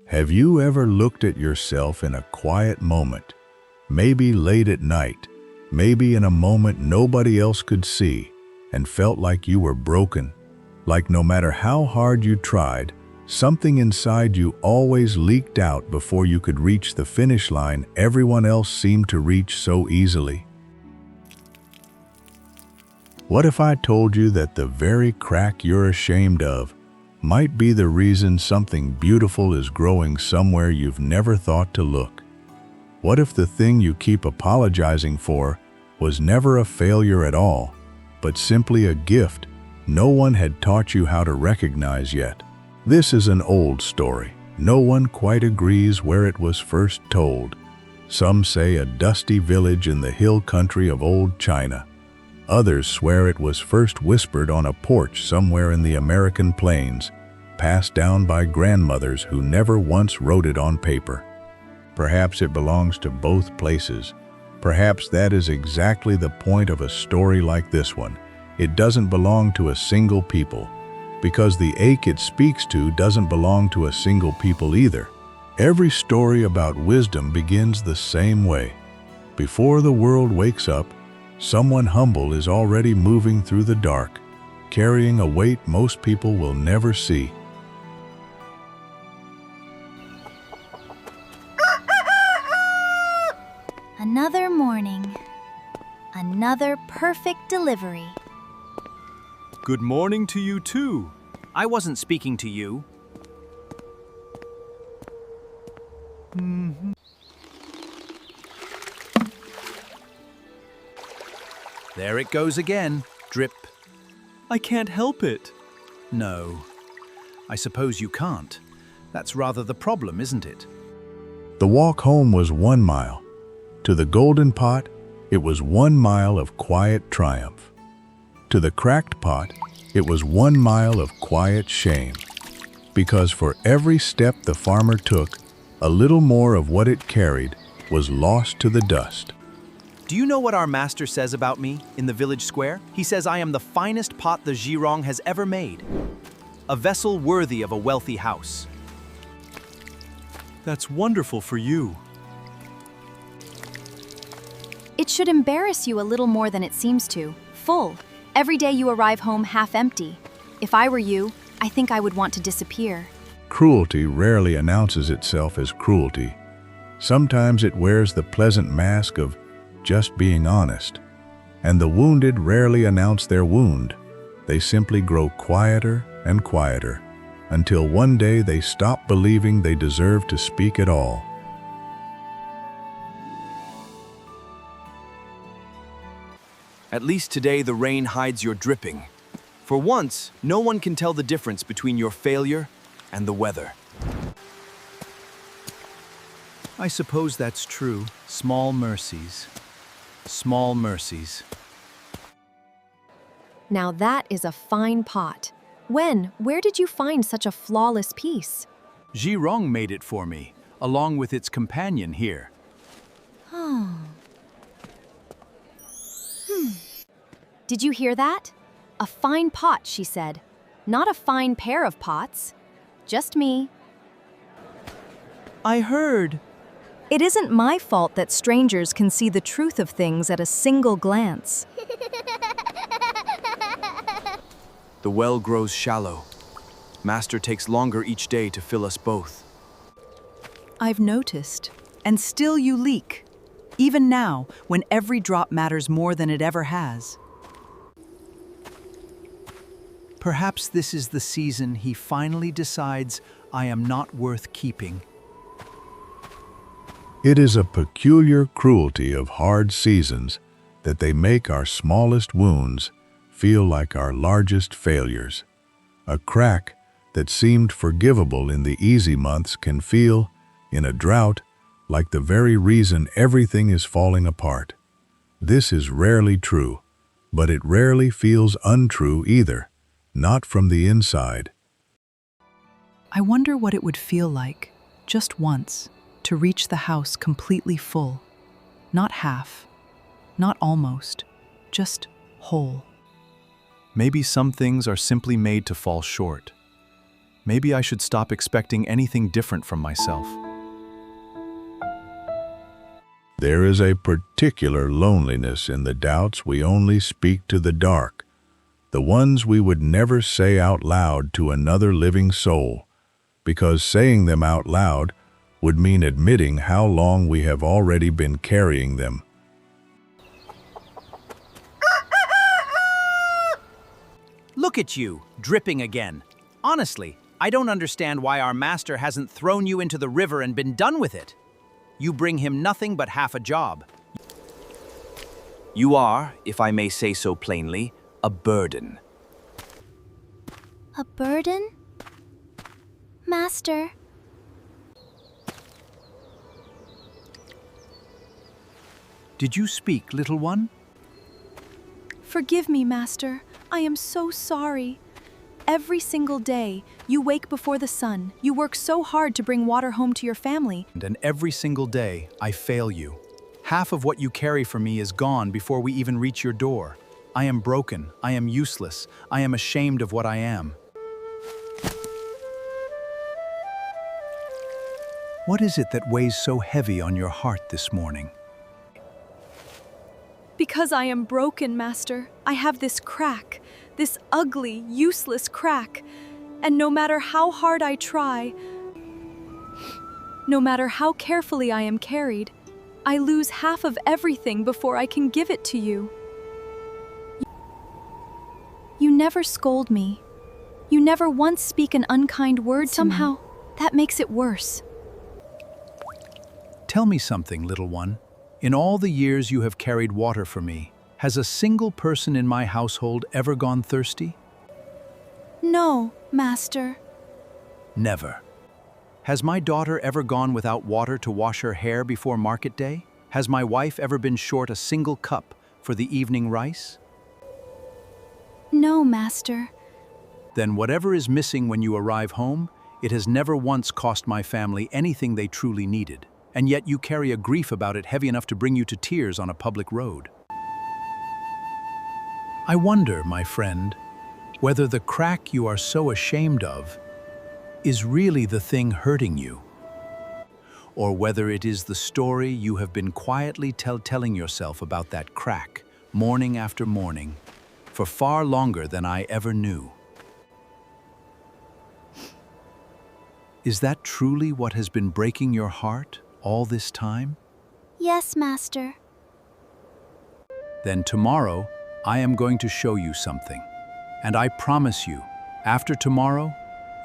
Have you ever looked at yourself in a quiet moment, maybe late at night, maybe in a moment nobody else could see, and felt like you were broken, like no matter how hard you tried, something inside you always leaked out before you could reach the finish line everyone else seemed to reach so easily? What if I told you that the very crack you're ashamed of might be the reason something beautiful is growing somewhere you've never thought to look? What if the thing you keep apologizing for was never a failure at all, but simply a gift no one had taught you how to recognize yet? This is an old story. No one quite agrees where it was first told. Some say a dusty village in the hill country of old China. Others swear it was first whispered on a porch somewhere in the American plains, passed down by grandmothers who never once wrote it on paper. Perhaps it belongs to both places. Perhaps that is exactly the point of a story like this one. It doesn't belong to a single people, because the ache it speaks to doesn't belong to a single people either. Every story about wisdom begins the same way. Before the world wakes up, someone humble is already moving through the dark, carrying a weight most people will never see. Another morning. Another perfect delivery. Good morning to you too. I wasn't speaking to you. There it goes again. Drip. I can't help it. No. I suppose you can't. That's rather the problem, isn't it? The walk home was 1 mile. To the golden pot, it was 1 mile of quiet triumph. To the cracked pot, it was 1 mile of quiet shame. Because for every step the farmer took, a little more of what it carried was lost to the dust. Do you know what our master says about me in the village square? He says I am the finest pot the Zhirong has ever made. A vessel worthy of a wealthy house. That's wonderful for you. It should embarrass you a little more than it seems to. Full. Every day you arrive home half empty. If I were you, I think I would want to disappear. Cruelty rarely announces itself as cruelty. Sometimes it wears the pleasant mask of just being honest. And the wounded rarely announce their wound. They simply grow quieter and quieter, until one day they stop believing they deserve to speak at all. At least today the rain hides your dripping. For once, no one can tell the difference between your failure and the weather. I suppose that's true. Small mercies. Small mercies. Now that is a fine pot. Where did you find such a flawless piece? Zhirong made it for me, along with its companion here. Did you hear that? A fine pot, she said. Not a fine pair of pots. Just me. I heard. It isn't my fault that strangers can see the truth of things at a single glance. The well grows shallow. Master takes longer each day to fill us both. I've noticed. And still you leak. Even now, when every drop matters more than it ever has. Perhaps this is the season he finally decides I am not worth keeping. It is a peculiar cruelty of hard seasons that they make our smallest wounds feel like our largest failures. A crack that seemed forgivable in the easy months can feel, in a drought, like the very reason everything is falling apart. This is rarely true, but it rarely feels untrue either, not from the inside. I wonder what it would feel like, just once, to reach the house completely full. Not half, not almost, just whole. Maybe some things are simply made to fall short. Maybe I should stop expecting anything different from myself. There is a particular loneliness in the doubts we only speak to the dark, the ones we would never say out loud to another living soul, because saying them out loud would mean admitting how long we have already been carrying them. Look at you, dripping again. Honestly, I don't understand why our master hasn't thrown you into the river and been done with it. You bring him nothing but half a job. You are, if I may say so plainly, a burden. A burden? Master. Did you speak, little one? Forgive me, Master. I am so sorry. Every single day, you wake before the sun. You work so hard to bring water home to your family. And every single day, I fail you. Half of what you carry for me is gone before we even reach your door. I am broken. I am useless. I am ashamed of what I am. What is it that weighs so heavy on your heart this morning? Because I am broken, Master. I have this crack, this ugly, useless crack. And no matter how hard I try, no matter how carefully I am carried, I lose half of everything before I can give it to you. You never scold me. You never once speak an unkind word to me. Somehow, that makes it worse. Tell me something, little one. In all the years you have carried water for me, has a single person in my household ever gone thirsty? No, Master. Never. Has my daughter ever gone without water to wash her hair before market day? Has my wife ever been short a single cup for the evening rice? No, Master. Then whatever is missing when you arrive home, it has never once cost my family anything they truly needed. And yet you carry a grief about it heavy enough to bring you to tears on a public road. I wonder, my friend, whether the crack you are so ashamed of is really the thing hurting you, or whether it is the story you have been quietly telling yourself about that crack, morning after morning, for far longer than I ever knew. Is that truly what has been breaking your heart all this time? Yes, Master. Then tomorrow, I am going to show you something. And I promise you, after tomorrow,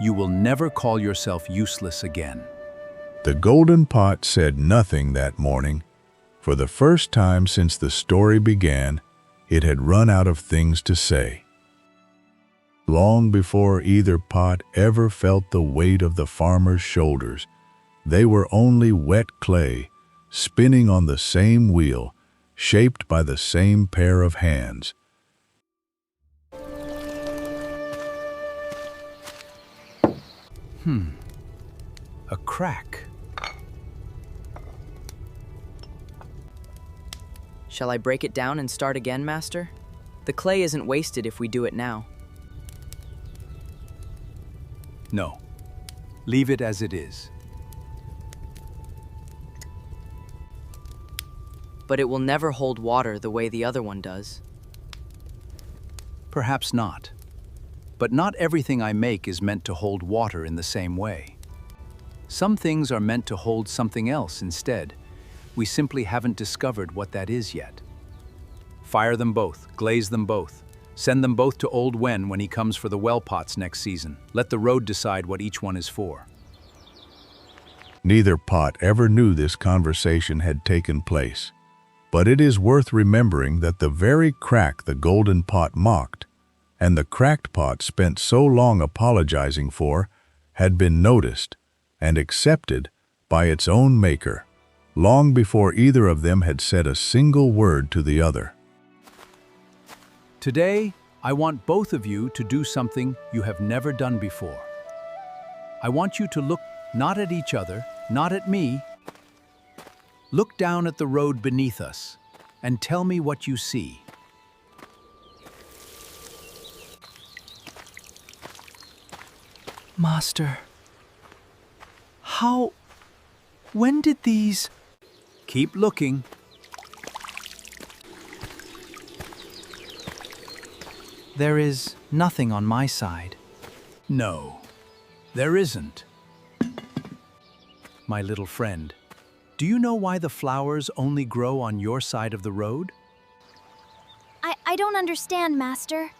you will never call yourself useless again. The golden pot said nothing that morning. For the first time since the story began, it had run out of things to say. Long before either pot ever felt the weight of the farmer's shoulders, they were only wet clay, spinning on the same wheel, shaped by the same pair of hands. A crack. Shall I break it down and start again, Master? The clay isn't wasted if we do it now. No. Leave it as it is. But it will never hold water the way the other one does. Perhaps not. But not everything I make is meant to hold water in the same way. Some things are meant to hold something else instead. We simply haven't discovered what that is yet. Fire them both, glaze them both. Send them both to Old Wen when he comes for the well pots next season. Let the road decide what each one is for. Neither pot ever knew this conversation had taken place. But it is worth remembering that the very crack the golden pot mocked, and the cracked pot spent so long apologizing for, had been noticed and accepted by its own maker, long before either of them had said a single word to the other. Today, I want both of you to do something you have never done before. I want you to look not at each other, not at me. Look down at the road beneath us and tell me what you see. Master, when did these... Keep looking. There is nothing on my side. No, there isn't. My little friend, do you know why the flowers only grow on your side of the road? I don't understand, Master.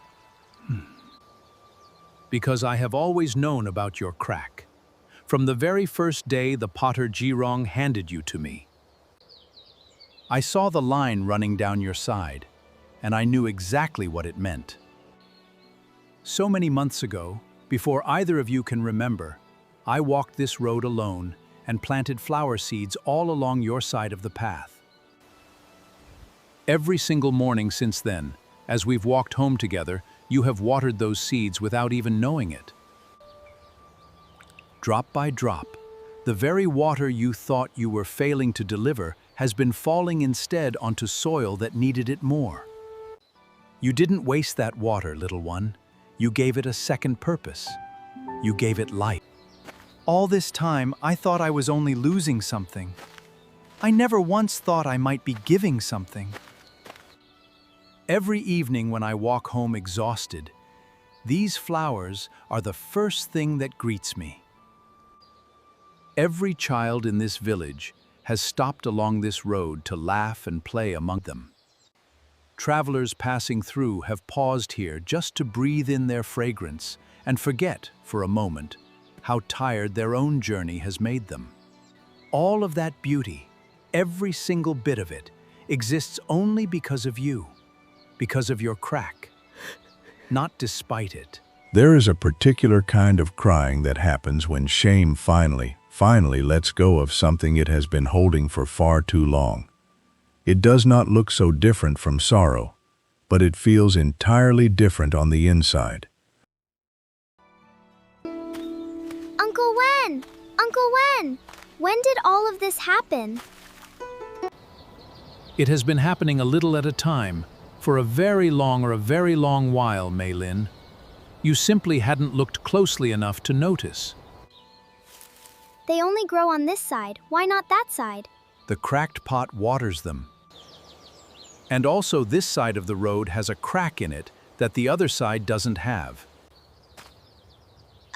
Because I have always known about your crack. From the very first day the potter Jirong handed you to me. I saw the line running down your side, and I knew exactly what it meant. So many months ago, before either of you can remember, I walked this road alone and planted flower seeds all along your side of the path. Every single morning since then, as we've walked home together, you have watered those seeds without even knowing it. Drop by drop, the very water you thought you were failing to deliver has been falling instead onto soil that needed it more. You didn't waste that water, little one. You gave it a second purpose. You gave it life. All this time, I thought I was only losing something. I never once thought I might be giving something. Every evening when I walk home exhausted, these flowers are the first thing that greets me. Every child in this village has stopped along this road to laugh and play among them. Travelers passing through have paused here just to breathe in their fragrance and forget, for a moment, how tired their own journey has made them. All of that beauty, every single bit of it, exists only because of you, because of your crack, not despite it. There is a particular kind of crying that happens when shame finally lets go of something it has been holding for far too long. It does not look so different from sorrow, but it feels entirely different on the inside. Uncle Wen! Uncle Wen! When did all of this happen? It has been happening a little at a time, for a very long while, Mei Lin. You simply hadn't looked closely enough to notice. They only grow on this side. Why not that side? The cracked pot waters them. And also this side of the road has a crack in it that the other side doesn't have.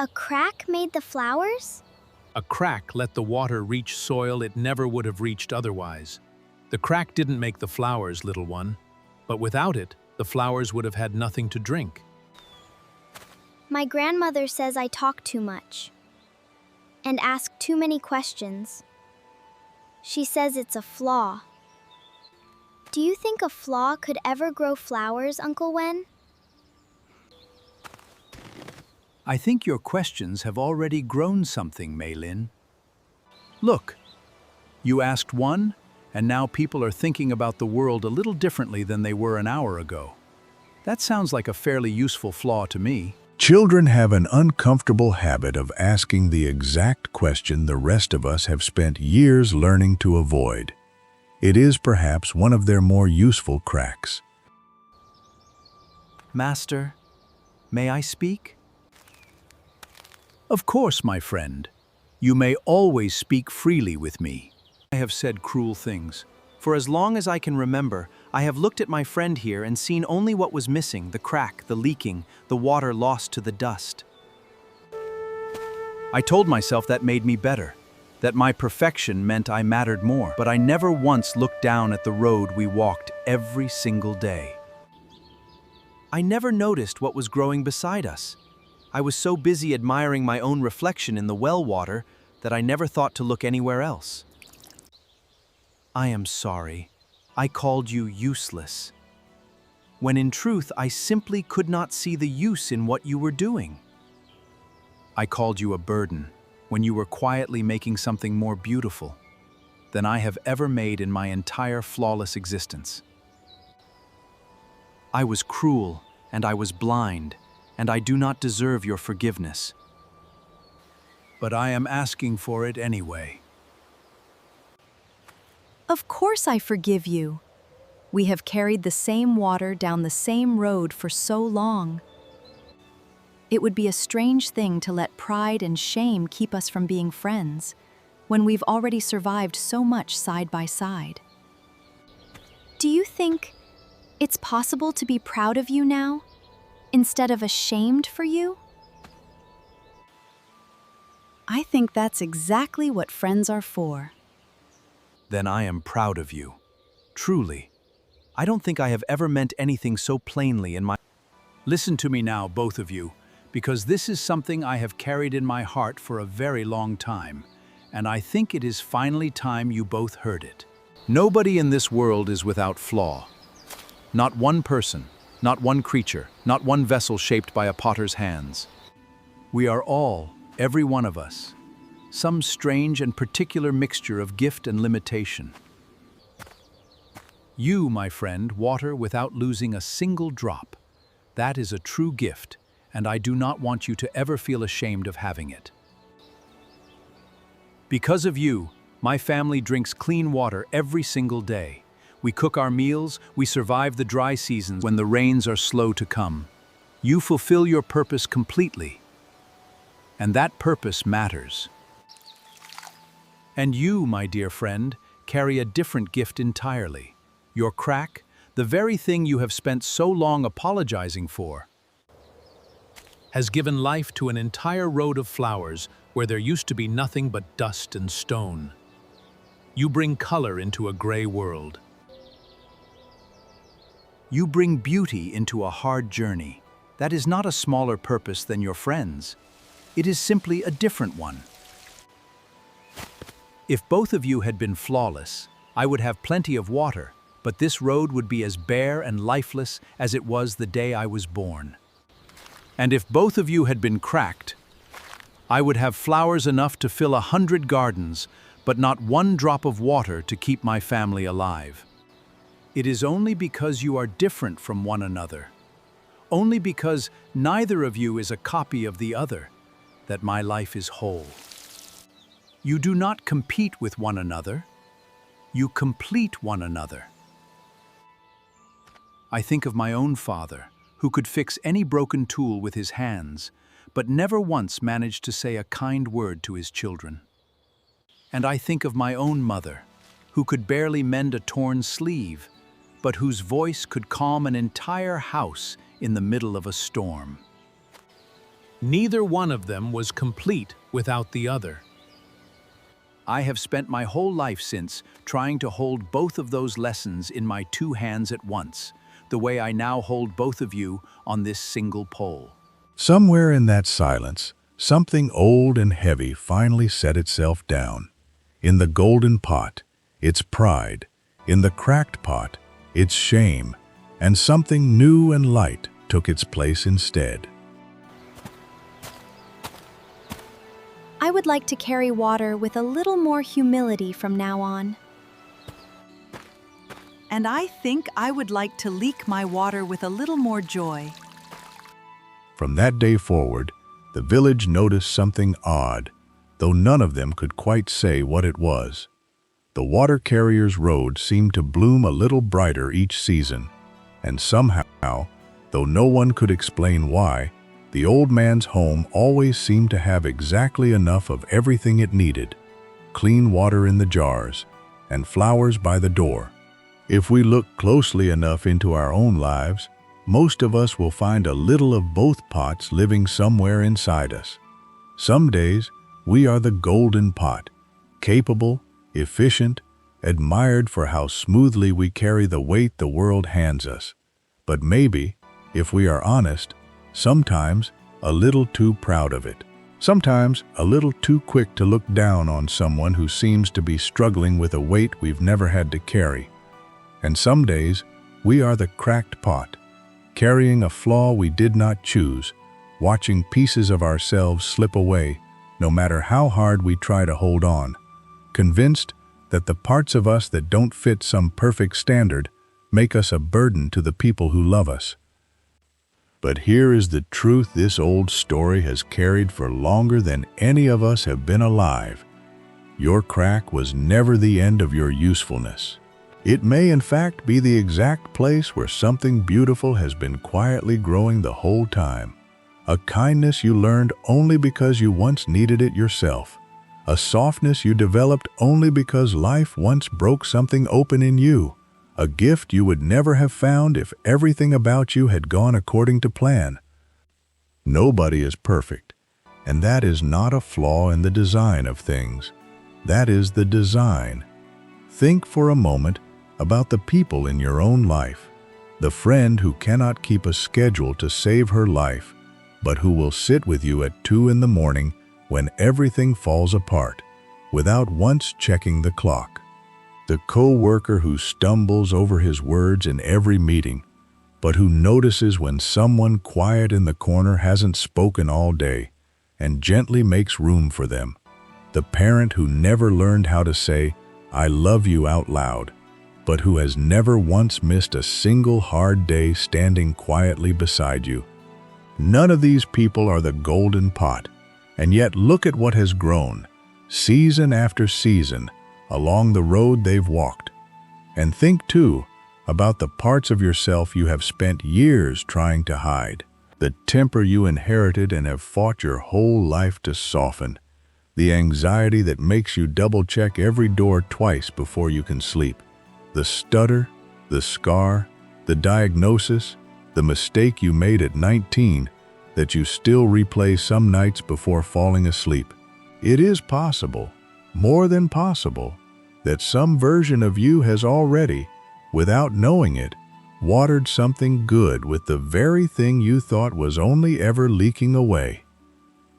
A crack made the flowers? A crack let the water reach soil it never would have reached otherwise. The crack didn't make the flowers, little one, but without it, the flowers would have had nothing to drink. My grandmother says I talk too much and ask too many questions. She says it's a flaw. Do you think a flaw could ever grow flowers, Uncle Wen? I think your questions have already grown something, Mei Lin. Look, you asked one, and now people are thinking about the world a little differently than they were an hour ago. That sounds like a fairly useful flaw to me. Children have an uncomfortable habit of asking the exact question the rest of us have spent years learning to avoid. It is perhaps one of their more useful cracks. Master, may I speak? Of course, my friend. You may always speak freely with me. I have said cruel things. For as long as I can remember, I have looked at my friend here and seen only what was missing, the crack, the leaking, the water lost to the dust. I told myself that made me better, that my perfection meant I mattered more, but I never once looked down at the road we walked every single day. I never noticed what was growing beside us. I was so busy admiring my own reflection in the well water that I never thought to look anywhere else. I am sorry. I called you useless, when in truth I simply could not see the use in what you were doing. I called you a burden, when you were quietly making something more beautiful than I have ever made in my entire flawless existence. I was cruel, and I was blind, and I do not deserve your forgiveness. But I am asking for it anyway. Of course I forgive you. We have carried the same water down the same road for so long. It would be a strange thing to let pride and shame keep us from being friends, when we've already survived so much side by side. Do you think it's possible to be proud of you now, instead of ashamed for you? I think that's exactly what friends are for. Then I am proud of you. Truly. I don't think I have ever meant anything so plainly in my... Listen to me now, both of you, because this is something I have carried in my heart for a very long time, and I think it is finally time you both heard it. Nobody in this world is without flaw. Not one person, not one creature, not one vessel shaped by a potter's hands. We are all, every one of us, some strange and particular mixture of gift and limitation. You, my friend, water without losing a single drop. That is a true gift, and I do not want you to ever feel ashamed of having it. Because of you, my family drinks clean water every single day. We cook our meals, we survive the dry seasons when the rains are slow to come. You fulfill your purpose completely, and that purpose matters. And you, my dear friend, carry a different gift entirely. Your crack, the very thing you have spent so long apologizing for, has given life to an entire road of flowers where there used to be nothing but dust and stone. You bring color into a gray world. You bring beauty into a hard journey. That is not a smaller purpose than your friends. It is simply a different one. If both of you had been flawless, I would have plenty of water, but this road would be as bare and lifeless as it was the day I was born. And if both of you had been cracked, I would have flowers enough to fill 100 gardens, but not one drop of water to keep my family alive. It is only because you are different from one another, only because neither of you is a copy of the other, that my life is whole. You do not compete with one another, you complete one another. I think of my own father, who could fix any broken tool with his hands, but never once managed to say a kind word to his children. And I think of my own mother, who could barely mend a torn sleeve, but whose voice could calm an entire house in the middle of a storm. Neither one of them was complete without the other. I have spent my whole life since trying to hold both of those lessons in my two hands at once, the way I now hold both of you on this single pole. Somewhere in that silence, something old and heavy finally set itself down. In the golden pot, it's pride. In the cracked pot, it's shame. And something new and light took its place instead. I would like to carry water with a little more humility from now on. And I think I would like to leak my water with a little more joy. From that day forward, the village noticed something odd, though none of them could quite say what it was. The water carrier's road seemed to bloom a little brighter each season, and somehow, though no one could explain why, the old man's home always seemed to have exactly enough of everything it needed: clean water in the jars and flowers by the door. If we look closely enough into our own lives, most of us will find a little of both pots living somewhere inside us. Some days, we are the golden pot, capable, efficient, admired for how smoothly we carry the weight the world hands us. But maybe, if we are honest, sometimes a little too proud of it. Sometimes a little too quick to look down on someone who seems to be struggling with a weight we've never had to carry. And some days, we are the cracked pot, carrying a flaw we did not choose, watching pieces of ourselves slip away, no matter how hard we try to hold on, convinced that the parts of us that don't fit some perfect standard make us a burden to the people who love us. But here is the truth this old story has carried for longer than any of us have been alive. Your crack was never the end of your usefulness. It may in fact be the exact place where something beautiful has been quietly growing the whole time. a kindness you learned only because you once needed it yourself, a softness you developed only because life once broke something open in you, a gift you would never have found if everything about you had gone according to plan. Nobody is perfect, and that is not a flaw in the design of things. That is the design. Think for a moment about the people in your own life, the friend who cannot keep a schedule to save her life, but who will sit with you at 2 in the morning when everything falls apart, without once checking the clock. The co-worker who stumbles over his words in every meeting, but who notices when someone quiet in the corner hasn't spoken all day and gently makes room for them. The parent who never learned how to say, "I love you" out loud, but who has never once missed a single hard day standing quietly beside you. None of these people are the golden pot, and yet look at what has grown, season after season, along the road they've walked. And think, too, about the parts of yourself you have spent years trying to hide, the temper you inherited and have fought your whole life to soften, the anxiety that makes you double-check every door twice before you can sleep, the stutter, the scar, the diagnosis, the mistake you made at 19 that you still replay some nights before falling asleep. It is possible, more than possible, that some version of you has already, without knowing it, watered something good with the very thing you thought was only ever leaking away.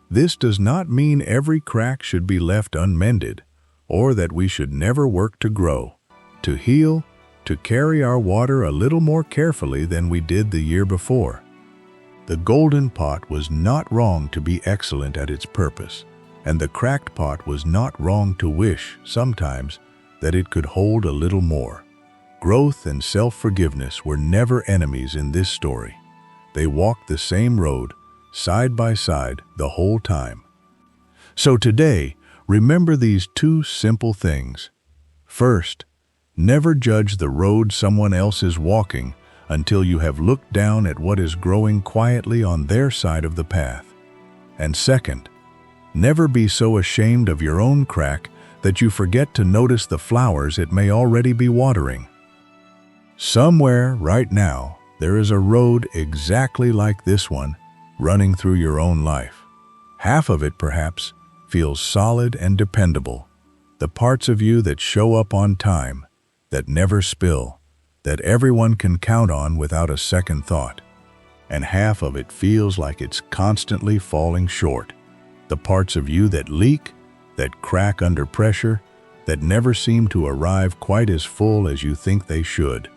This does not mean every crack should be left unmended, or that we should never work to grow, to heal, to carry our water a little more carefully than we did the year before. The golden pot was not wrong to be excellent at its purpose, and the cracked pot was not wrong to wish, sometimes, that it could hold a little more. Growth and self-forgiveness were never enemies in this story. They walked the same road, side by side, the whole time. So today, remember these 2 simple things. First, never judge the road someone else is walking until you have looked down at what is growing quietly on their side of the path. And second, never be so ashamed of your own crack that you forget to notice the flowers it may already be watering. Somewhere right now, there is a road exactly like this one running through your own life. Half of it, perhaps, feels solid and dependable. The parts of you that show up on time, that never spill, that everyone can count on without a second thought. And half of it feels like it's constantly falling short. The parts of you that leak, that crack under pressure, that never seem to arrive quite as full as you think they should.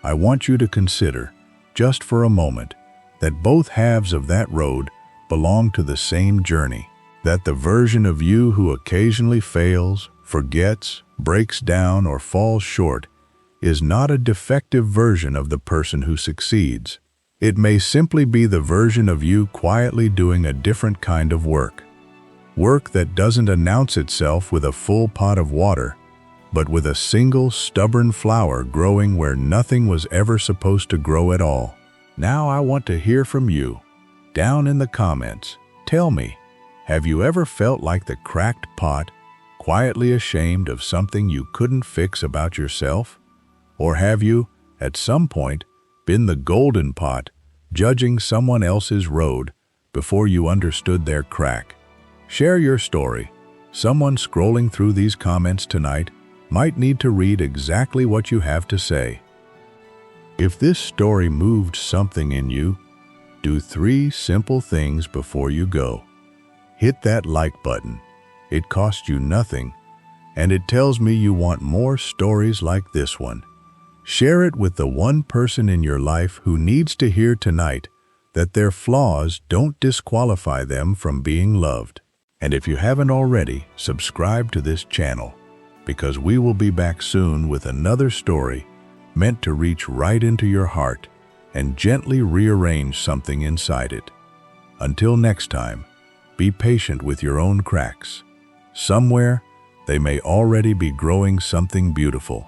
I want you to consider, just for a moment, that both halves of that road belong to the same journey, that the version of you who occasionally fails, forgets, breaks down, or falls short is not a defective version of the person who succeeds. It may simply be the version of you quietly doing a different kind of work. Work that doesn't announce itself with a full pot of water, but with a single stubborn flower growing where nothing was ever supposed to grow at all. Now I want to hear from you. Down in the comments, tell me, have you ever felt like the cracked pot, quietly ashamed of something you couldn't fix about yourself? Or have you, at some point, been the golden pot, judging someone else's road before you understood their crack? Share your story. Someone scrolling through these comments tonight might need to read exactly what you have to say. If this story moved something in you, do 3 simple things before you go. Hit that like button. It costs you nothing, and it tells me you want more stories like this one. Share it with the one person in your life who needs to hear tonight that their flaws don't disqualify them from being loved. And if you haven't already, subscribe to this channel, because we will be back soon with another story meant to reach right into your heart and gently rearrange something inside it. Until next time, be patient with your own cracks. Somewhere, they may already be growing something beautiful.